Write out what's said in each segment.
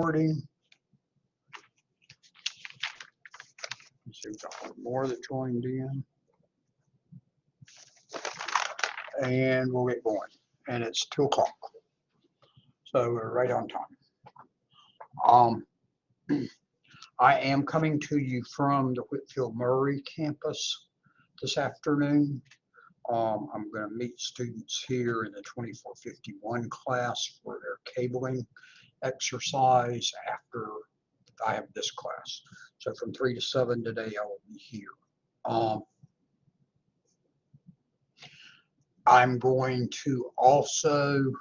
Recording. Let's see, we've got one more that joined in. And we'll get going. And it's 2 o'clock. So we're right on time. I am coming to you from the Whitfield Murray campus this afternoon. I'm going to meet students here in the 2451 class for their cabling exercise after I have this class. So from 3 to 7 today, I will be here. I'm going to also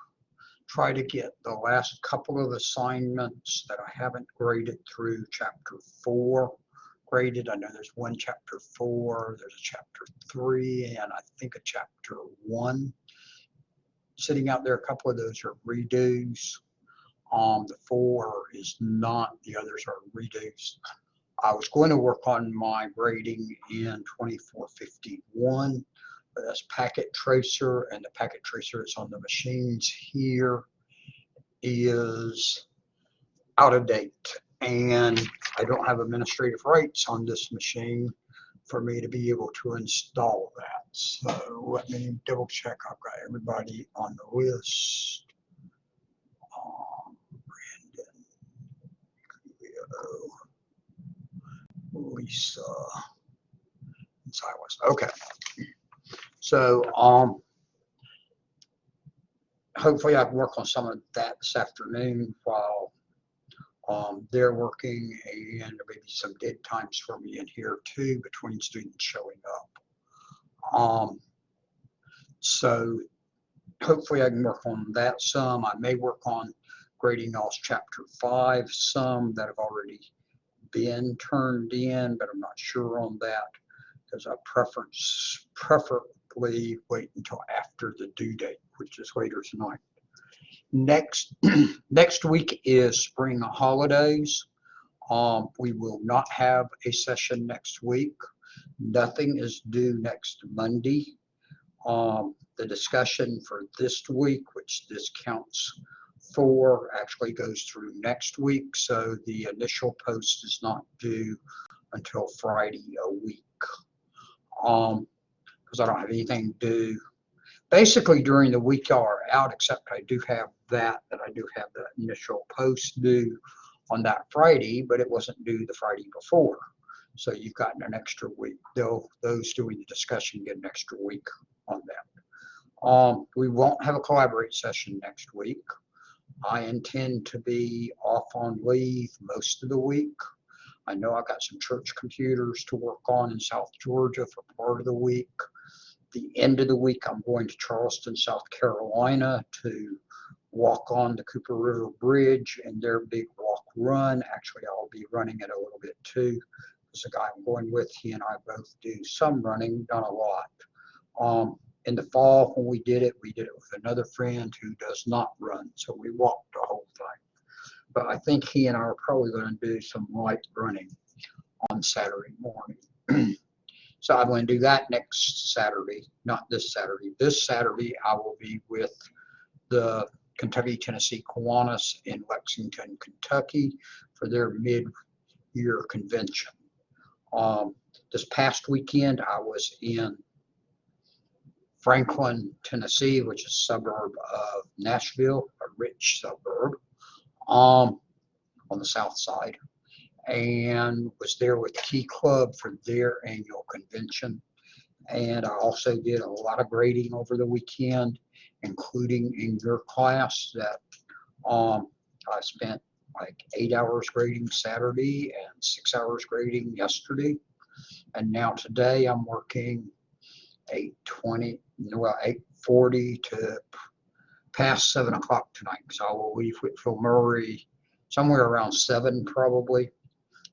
try to get the last couple of assignments that I haven't graded through chapter 4 graded. I know there's one chapter 4, there's a chapter 3, and I think a chapter 1 sitting out there. A couple of those are redos. The 4 is not, the others are redos. I was going to work on my grading in 2451, but that's packet tracer, and the packet tracer that's on the machines here is out of date, and I don't have administrative rights on this machine for me to be able to install that. So let me double check I've got everybody on the list. Lisa and Silas. Okay. So hopefully I can work on some of that this afternoon while they're working, and there may be some dead times for me in here too between students showing up. So hopefully I can work on that some. I may work on grading off chapter 5 some that have already been turned in, but I'm not sure on that because I preferably wait until after the due date, which is later tonight. Next week is spring holidays. We will not have a session next week. Nothing is due next Monday. The discussion for this week, which this counts for, actually goes through next week, so the initial post is not due until Friday a week, because I don't have anything due. Basically during the week y'all are out, except I do have that I do have the initial post due on that Friday, but it wasn't due the Friday before, so you've gotten an extra week. Those doing the discussion get an extra week on that. We won't have a collaborate session next week. I intend to be off on leave most of the week. I know I've got some church computers to work on in South Georgia for part of the week. The end of the week, I'm going to Charleston, South Carolina to walk on the Cooper River Bridge and their big walk run. Actually, I'll be running it a little bit too. There's a guy I'm going with, he and I both do some running, not a lot. In the fall, when we did it with another friend who does not run, so we walked the whole thing. But I think he and I are probably going to do some light running on Saturday morning. So I'm going to do that next Saturday, not this Saturday. This Saturday, I will be with the Kentucky-Tennessee Kiwanis in Lexington, Kentucky for their mid-year convention. This past weekend, I was in Franklin, Tennessee, which is a suburb of Nashville, a rich suburb, on the south side, and was there with Key Club for their annual convention. And I also did a lot of grading over the weekend, including in your class that I spent like 8 hours grading Saturday and 6 hours grading yesterday. And now today I'm working 8:40 to past 7 o'clock tonight, because I will leave Whitfield Murray somewhere around 7 probably.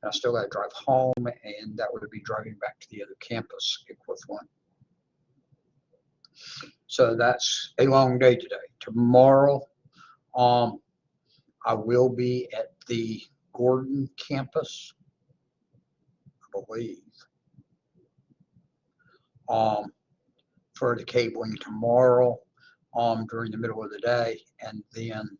And I still got to drive home, and that would be driving back to the other campus equivalent. So that's a long day today. Tomorrow, I will be at the Gordon campus, I believe. For the cabling tomorrow during the middle of the day, and then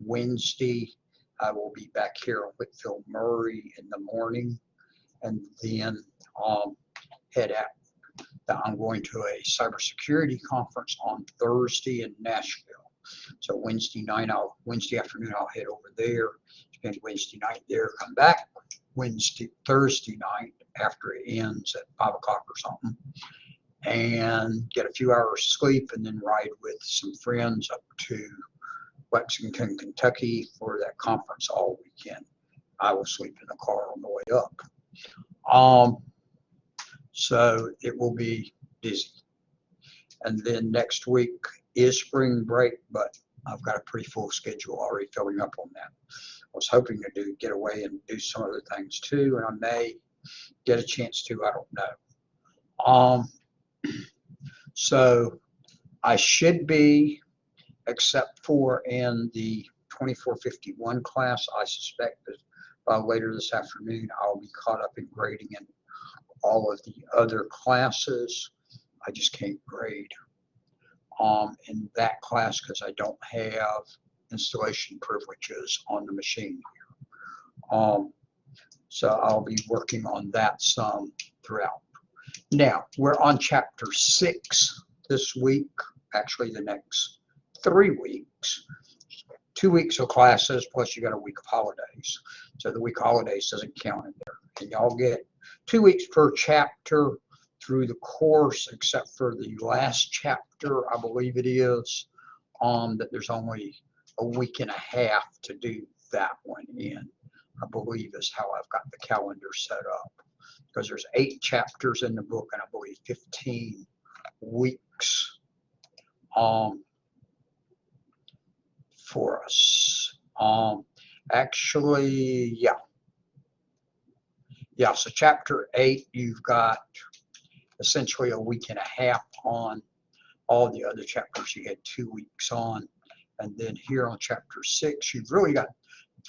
Wednesday I will be back here on Whitfield Murray in the morning, and then head out. I'm going to a cybersecurity conference on Thursday in Nashville. So Wednesday afternoon, I'll head over there, spend Wednesday night there, come back Thursday night after it ends at 5 o'clock or something, and get a few hours sleep, and then ride with some friends up to Lexington, Kentucky for that conference all weekend. I will sleep in the car on the way up. So it will be busy. And then next week is spring break, but I've got a pretty full schedule already filling up on that. I was hoping to get away and do some other things too, and I may get a chance to, I don't know. So I should be, except for in the 2451 class, I suspect that by later this afternoon, I'll be caught up in grading in all of the other classes. I just can't grade in that class because I don't have installation privileges on the machine here. So I'll be working on that some throughout. Now, we're on chapter 6 this week, actually the next 3 weeks. 2 weeks of classes, plus you got a week of holidays. So the week of holidays doesn't count in there. And y'all get 2 weeks per chapter through the course, except for the last chapter, I believe it is, that there's only a week and a half to do that one in, I believe is how I've got the calendar set up. Because there's 8 chapters in the book, and I believe 15 weeks for us. Actually, yeah, so chapter 8, you've got essentially a week and a half on. All the other chapters you had 2 weeks on. And then here on chapter 6, you've really got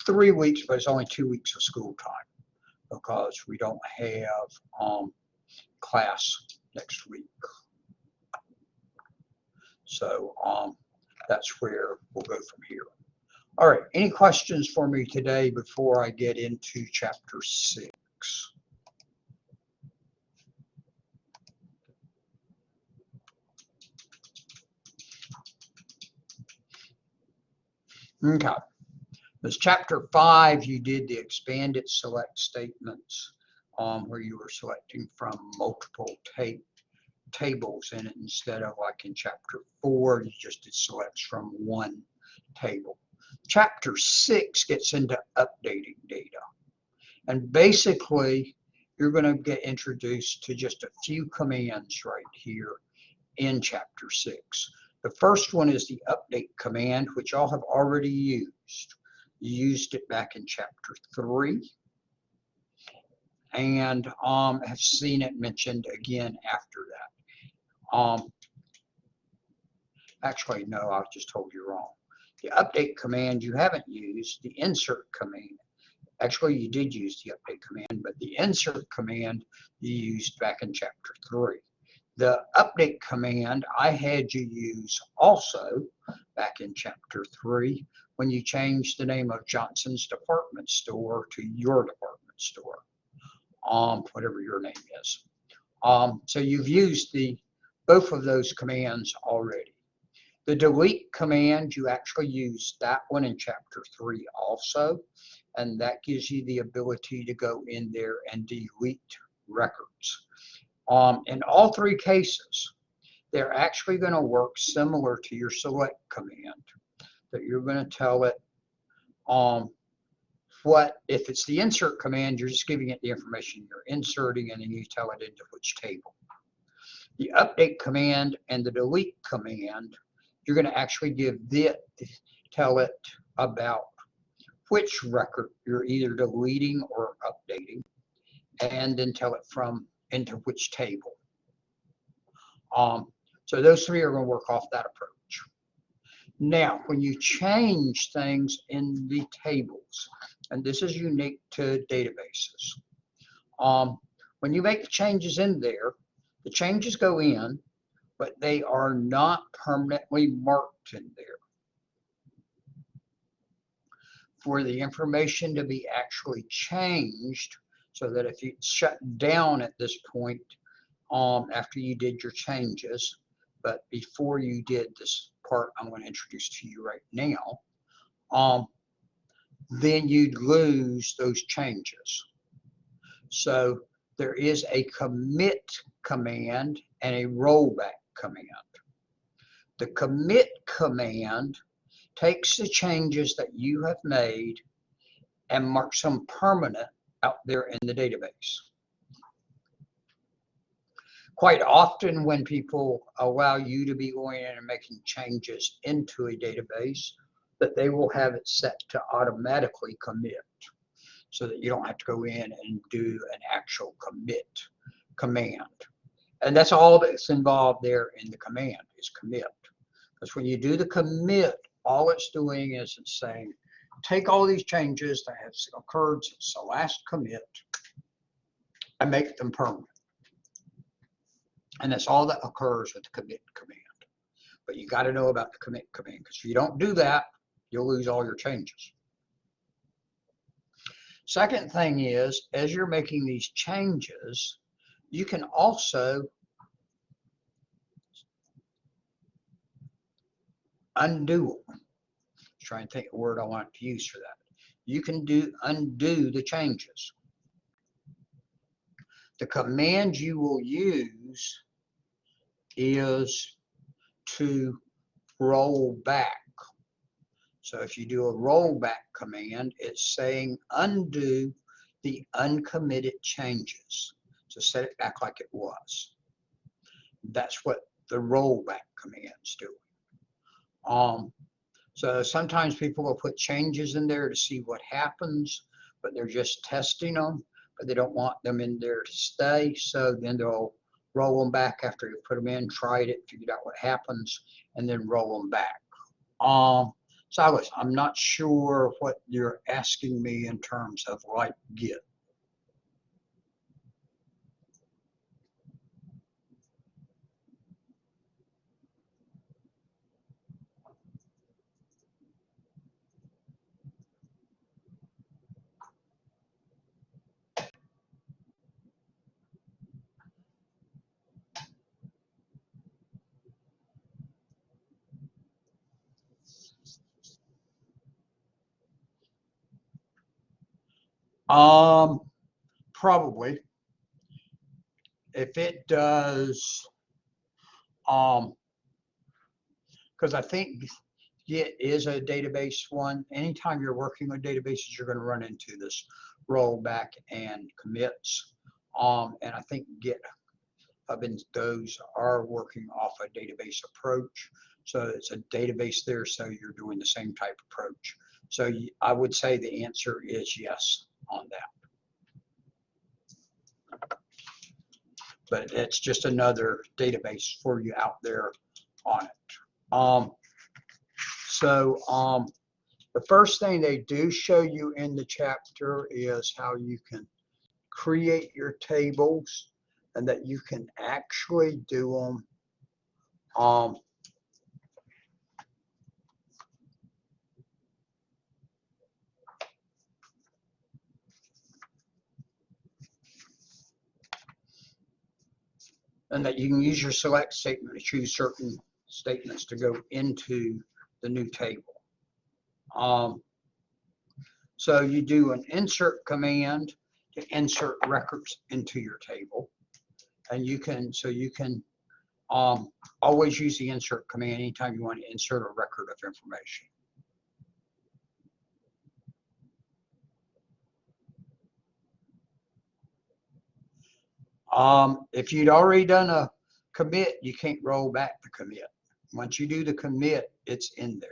3 weeks, but it's only 2 weeks of school time because we don't have class next week. So that's where we'll go from here. All right, any questions for me today before I get into chapter 6? Okay. This chapter 5, you did the expanded select statements where you were selecting from multiple tables in it instead of like in chapter 4, you just did selects from one table. Chapter 6 gets into updating data. And basically, you're going to get introduced to just a few commands right here in chapter 6. The first one is the update command, which y'all have already used. You used it back in chapter 3 and have seen it mentioned again after that. Actually, no, I just told you wrong. The update command you haven't used, the insert command. Actually, you did use the update command, but the insert command you used back in chapter 3. The update command I had you use also back in chapter 3 when you changed the name of Johnson's department store to your department store, whatever your name is. So you've used both of those commands already. The delete command, you actually used that one in chapter 3 also, and that gives you the ability to go in there and delete records. In all 3 cases, they're actually going to work similar to your select command, that you're going to tell it if it's the insert command, you're just giving it the information you're inserting, and then you tell it into which table. The update command and the delete command, you're going to actually tell it about which record you're either deleting or updating, and then tell it into which table. So those 3 are going to work off that approach. Now, when you change things in the tables, and this is unique to databases, when you make the changes in there, the changes go in, but they are not permanently marked in there. for the information to be actually changed, so that if you shut down at this point, after you did your changes, but before you did this part I'm going to introduce to you right now, then you'd lose those changes. So there is a commit command and a rollback command. The commit command takes the changes that you have made and marks them permanent out there in the database. Quite often when people allow you to be going in and making changes into a database, that they will have it set to automatically commit, so that you don't have to go in and do an actual commit command. And that's all that's involved there in the command, is commit. Because when you do the commit, all it's doing is it's saying, take all these changes that have occurred since the last commit and make them permanent. And that's all that occurs with the commit command. But you got to know about the commit command, because if you don't do that, you'll lose all your changes. Second thing is, as you're making these changes, you can also undo them. Try and think of a word I want to use for that. You can undo the changes. The command you will use is to roll back. So if you do a rollback command, it's saying undo the uncommitted changes. So set it back like it was. That's what the rollback command's doing. So sometimes people will put changes in there to see what happens, but they're just testing them, but they don't want them in there to stay. So then they'll roll them back after you put them in, tried it, figured out what happens, and then roll them back. So I'm not sure what you're asking me in terms of like Git. Probably. If it does, because I think Git is a database one. Anytime you're working with databases, you're going to run into this rollback and commits. And I think Git those are working off a database approach. So it's a database there, so you're doing the same type approach. So I would say the answer is yes on that. But it's just another database for you out there on it. The first thing they do show you in the chapter is how you can create your tables, and that you can actually do them and that you can use your select statement to choose certain statements to go into the new table. So you do an insert command to insert records into your table, and you can always use the insert command anytime you want to insert a record of information. If you'd already done a commit, you can't roll back the commit. Once you do the commit, it's in there.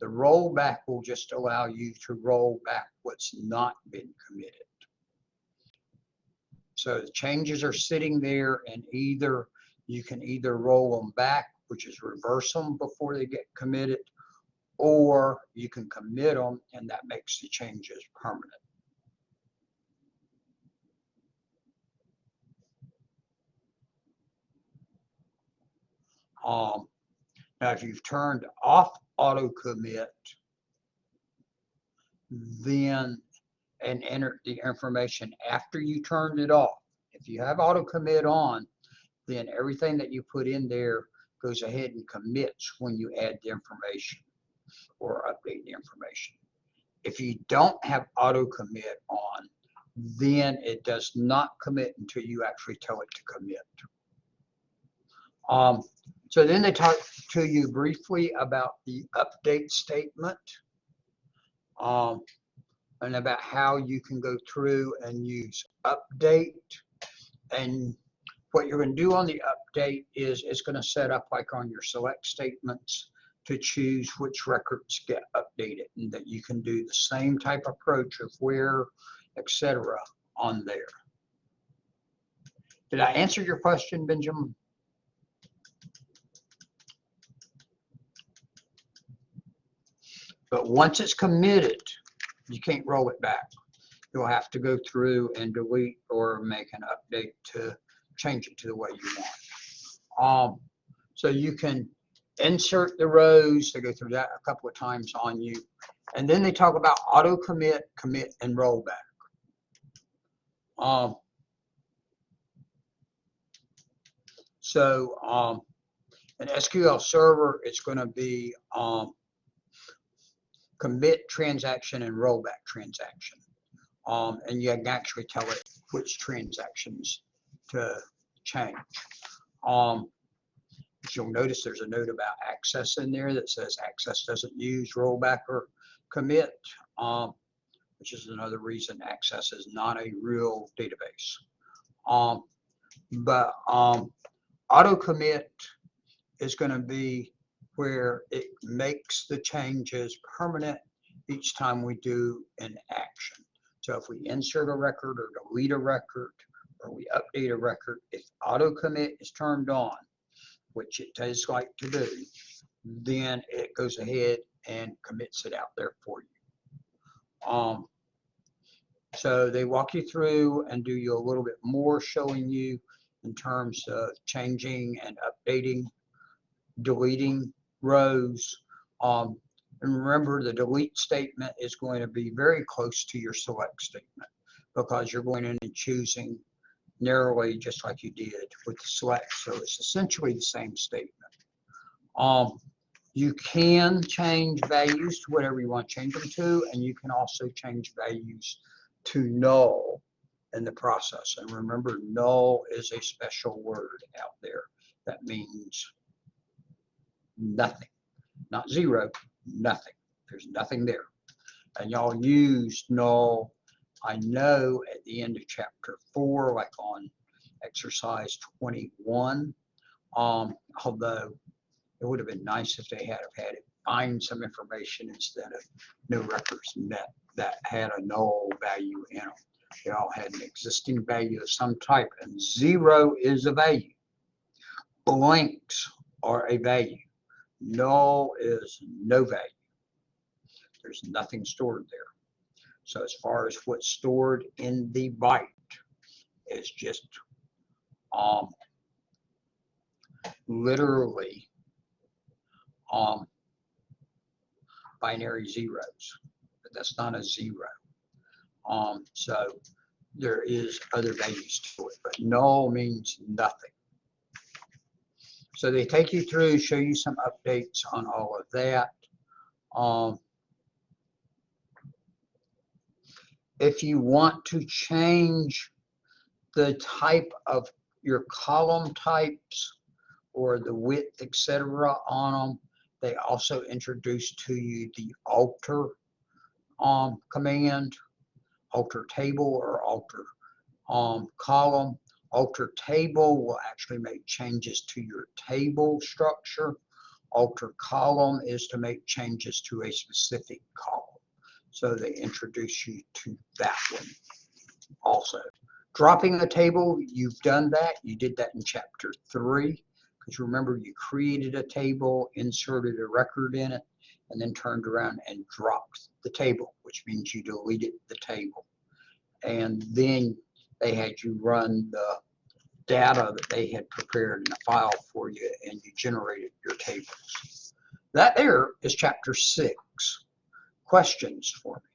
The rollback will just allow you to roll back what's not been committed. So the changes are sitting there, and you can either roll them back, which is reverse them before they get committed, or you can commit them, and that makes the changes permanent. Now, if you've turned off auto commit, then and enter the information after you turned it off. If you have auto commit on, then everything that you put in there goes ahead and commits when you add the information or update the information. If you don't have auto commit on, then it does not commit until you actually tell it to commit. So then they talk to you briefly about the update statement, and about how you can go through and use update. And what you're going to do on the update is it's going to set up like on your select statements to choose which records get updated, and that you can do the same type of approach of where, etc. on there. Did I answer your question, Benjamin? But once it's committed, you can't roll it back. You'll have to go through and delete or make an update to change it to the way you want. So you can insert the rows. They go through that a couple of times on you. And then they talk about auto commit, commit, and rollback. An SQL Server, it's going to be commit transaction and rollback transaction. And you can actually tell it which transactions to change. As you'll notice, there's a note about access in there that says access doesn't use rollback or commit, which is another reason access is not a real database. But auto commit is going to be where it makes the changes permanent each time we do an action. So if we insert a record or delete a record or we update a record, if auto commit is turned on, which it does like to do, then it goes ahead and commits it out there for you. So they walk you through and do you a little bit more, showing you in terms of changing and updating, deleting rows. And remember, the delete statement is going to be very close to your select statement because you're going in and choosing narrowly just like you did with the select. So it's essentially the same statement. You can change values to whatever you want to change them to, and you can also change values to null in the process. And remember, null is a special word out there that means nothing, not zero, nothing. There's nothing there. And y'all used null, I know, at the end of chapter 4, like on exercise 21. Although it would have been nice if they had it find some information instead of no records met that had a null value in them. They all had an existing value of some type, and 0 is a value. Blanks are a value. Null is no value. There's nothing stored there. So as far as what's stored in the byte is just literally binary zeros, but that's not a 0. So there is other values to it, but null means nothing. So they take you through, show you some updates on all of that. If you want to change the type of your column types or the width, etc. on them, they also introduce to you the alter command, alter table or alter column. Alter table will actually make changes to your table structure. Alter column is to make changes to a specific column. So they introduce you to that one also. Dropping a table, you've done that. You did that in chapter 3. Because remember, you created a table, inserted a record in it, and then turned around and dropped the table, which means you deleted the table. And then they had you run the data that they had prepared in a file for you, and you generated your tables. That there is chapter 6. Questions for me?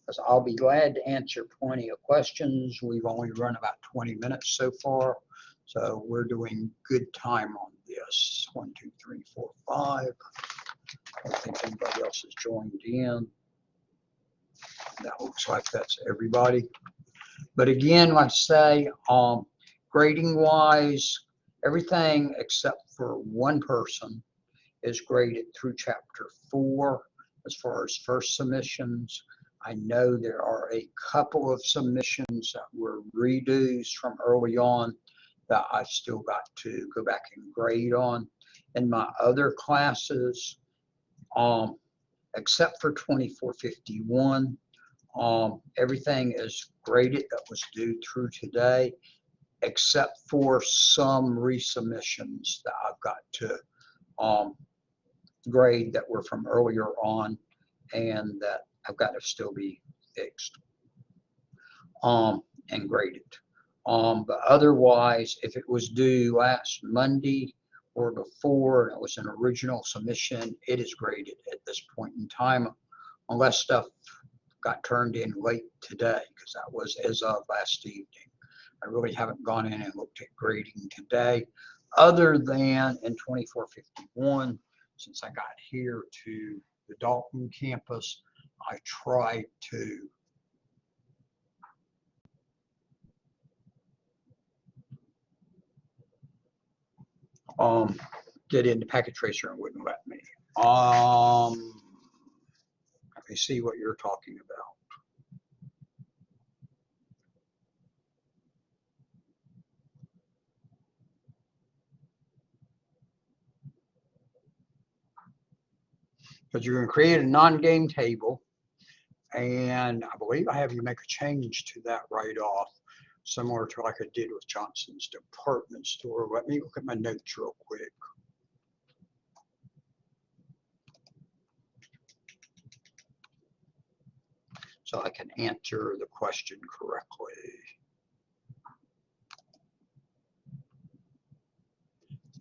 because I'll be glad to answer plenty of questions. We've only run about 20 minutes so far, so we're doing good time on this. 1, 2, 3, 4, 5. I don't think anybody else has joined in. That looks like that's everybody. But again, like I say, grading wise, everything except for one person is graded through chapter 4 as far as first submissions. I know there are a couple of submissions that were redos from early on that I've still got to go back and grade on. In my other classes, except for 2451, everything is graded that was due through today, except for some resubmissions that I've got to grade that were from earlier on and that I've got to still be fixed and graded. But otherwise, if it was due last Monday or before and it was an original submission, it is graded at this point in time, unless stuff got turned in late today, because that was as of last evening. I really haven't gone in and looked at grading today, other than in 2451, since I got here to the Dalton campus, I tried to get into Packet Tracer and wouldn't let me. Let me see what you're talking about. Because you're going to create a non-game table, and I believe I have you make a change to that right off, similar to like I did with Johnson's department store. Let me look at my notes real quick. So I can answer the question correctly.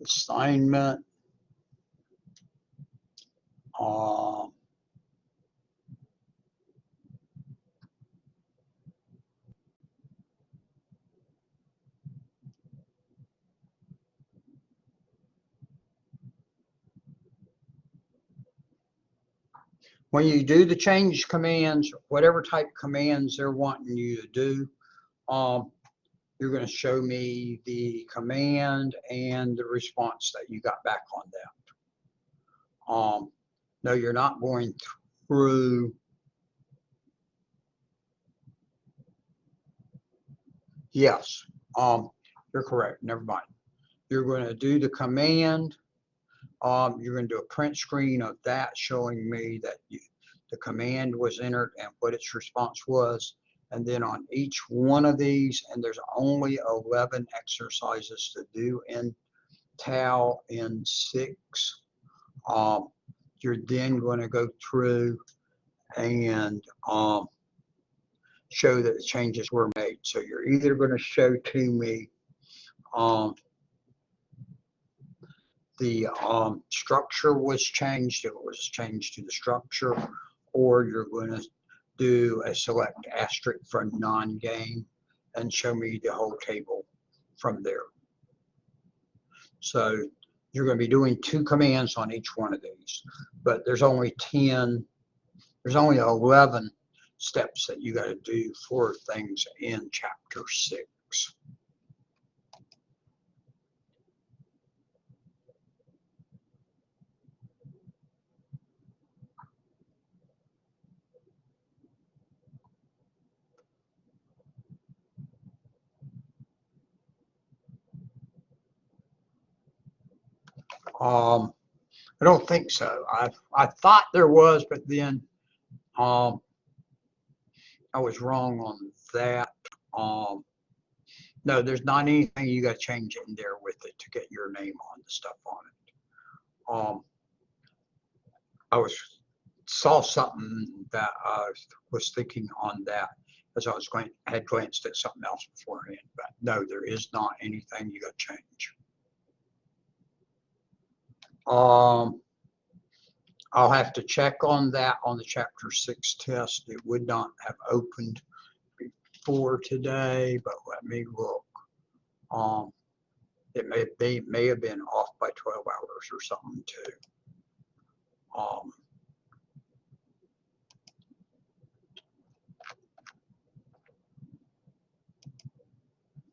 Assignment. When you do the change commands, whatever type commands they're wanting you to do, you're going to show me the command and the response that you got back on that. No, you're not going through. Yes, you're correct. Never mind. You're going to do the command. You're going to do a print screen of that showing me that the command was entered and what its response was. And then on each one of these, and there's only 11 exercises to do in TAL in 6. You're then going to go through and show that the changes were made. So you're either going to show to me the structure was changed, it was changed to the structure, or you're going to do a select asterisk for non-game and show me the whole table from there. So you're going to be doing 2 commands on each one of these, but there's only 11 steps that you got to do for things in chapter 6. I don't think so. I thought there was, but then I was wrong on that. No, there's not anything you got to change in there with it to get your name on the stuff on it. I saw something that I was thinking on that as I had glanced at something else beforehand, but no, there is not anything you got to change. I'll have to check on that on the Chapter 6 test. It would not have opened before today, but let me look. It may have been off by 12 hours or something too.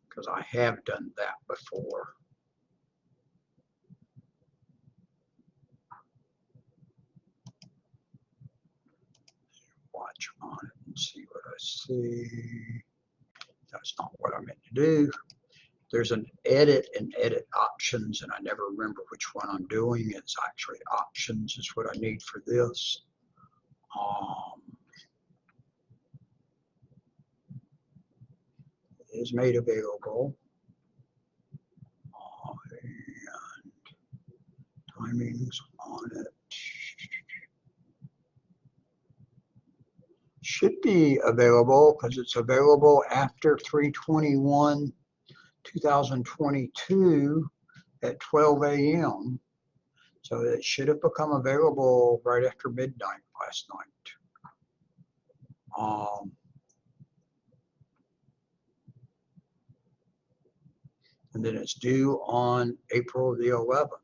Because I have done that before. Watch on it and see what I see. That's not what I meant to do. There's an edit and edit options, and I never remember which one I'm doing. It's actually options is what I need for this. It is made available. And timings on it. Should be available because it's available after 3/21/2022 at 12 a.m. So it should have become available right after midnight last night. And then it's due on April the 11th.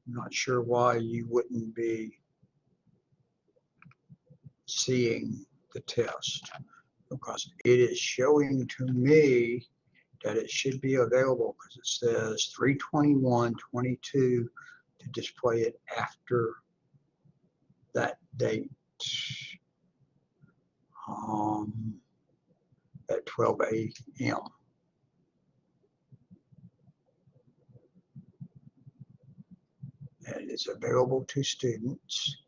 I'm not sure why you wouldn't be seeing the test, because it is showing to me that it should be available because it says 3/21/22 to display it after that date at 12 a.m. And it's available to students.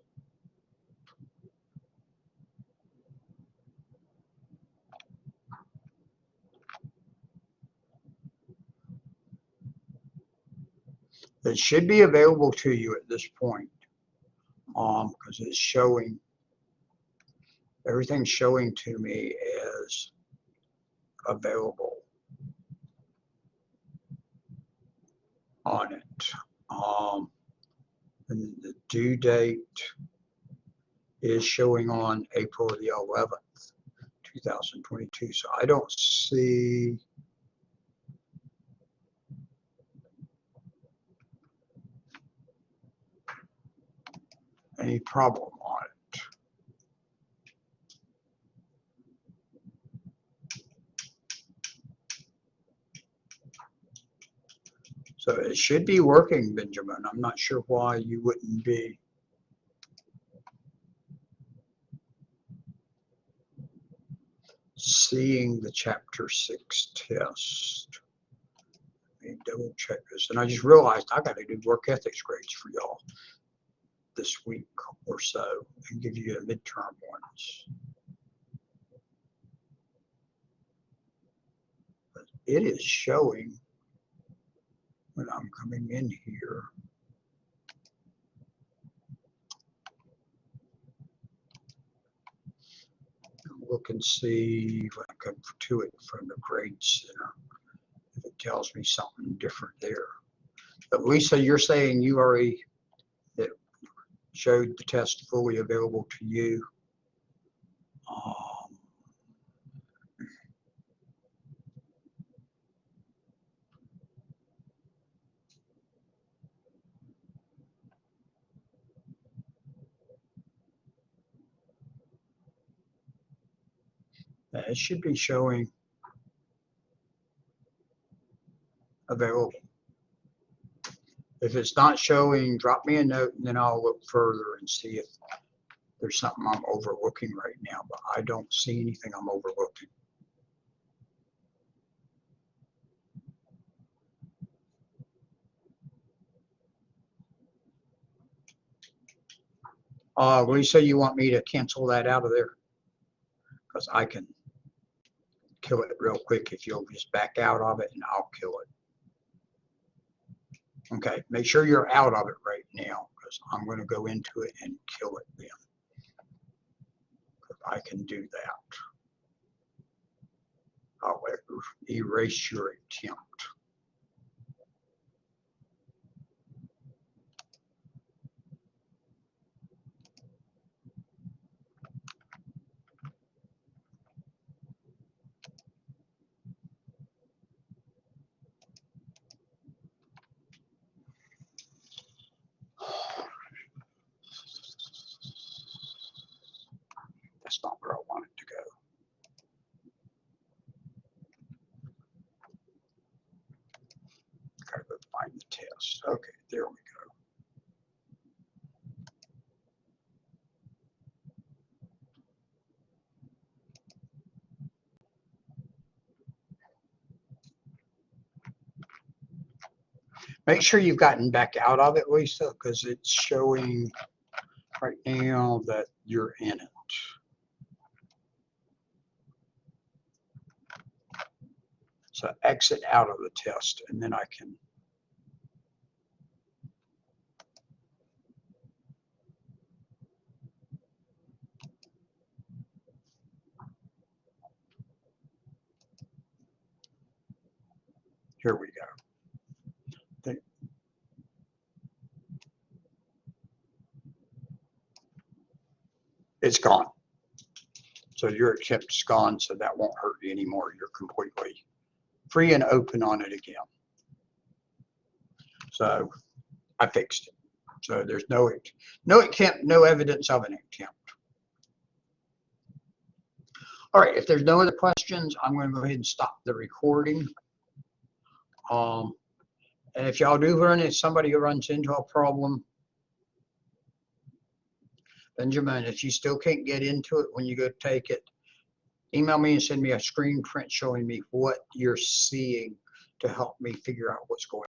It should be available to you at this point, because it's showing, everything's showing to me as available on it. And the due date is showing on April the 11th, 2022. So I don't see any problem on it. So it should be working, Benjamin. I'm not sure why you wouldn't be. Seeing the Chapter 6 test. Let me double check this. And I just realized I got to do work ethics grades for y'all this week or so and give you the midterm ones. But it is showing when I'm coming in here. Look and see if I come to it from the Grade Center, if it tells me something different there. But Lisa, you're saying you already showed the test fully available to you. It should be showing available. If it's not showing, drop me a note and then I'll look further and see if there's something I'm overlooking right now, but I don't see anything I'm overlooking. Lisa, you want me to cancel that out of there? Because I can kill it real quick if you'll just back out of it and I'll kill it. Okay, make sure you're out of it right now because I'm going to go into it and kill it then. I can do that. I'll erase your attempt. Make sure you've gotten back out of it, Lisa, because it's showing right now that you're in it. So exit out of the test, and then I can. Here we go. It's gone. So your attempt's gone, so that won't hurt you anymore. You're completely free and open on it again. So I fixed it. So there's no attempt, no evidence of an attempt. All right, if there's no other questions, I'm going to go ahead and stop the recording. And if y'all do run into somebody who runs into a problem, Benjamin, if you still can't get into it when you go take it, email me and send me a screen print showing me what you're seeing to help me figure out what's going on.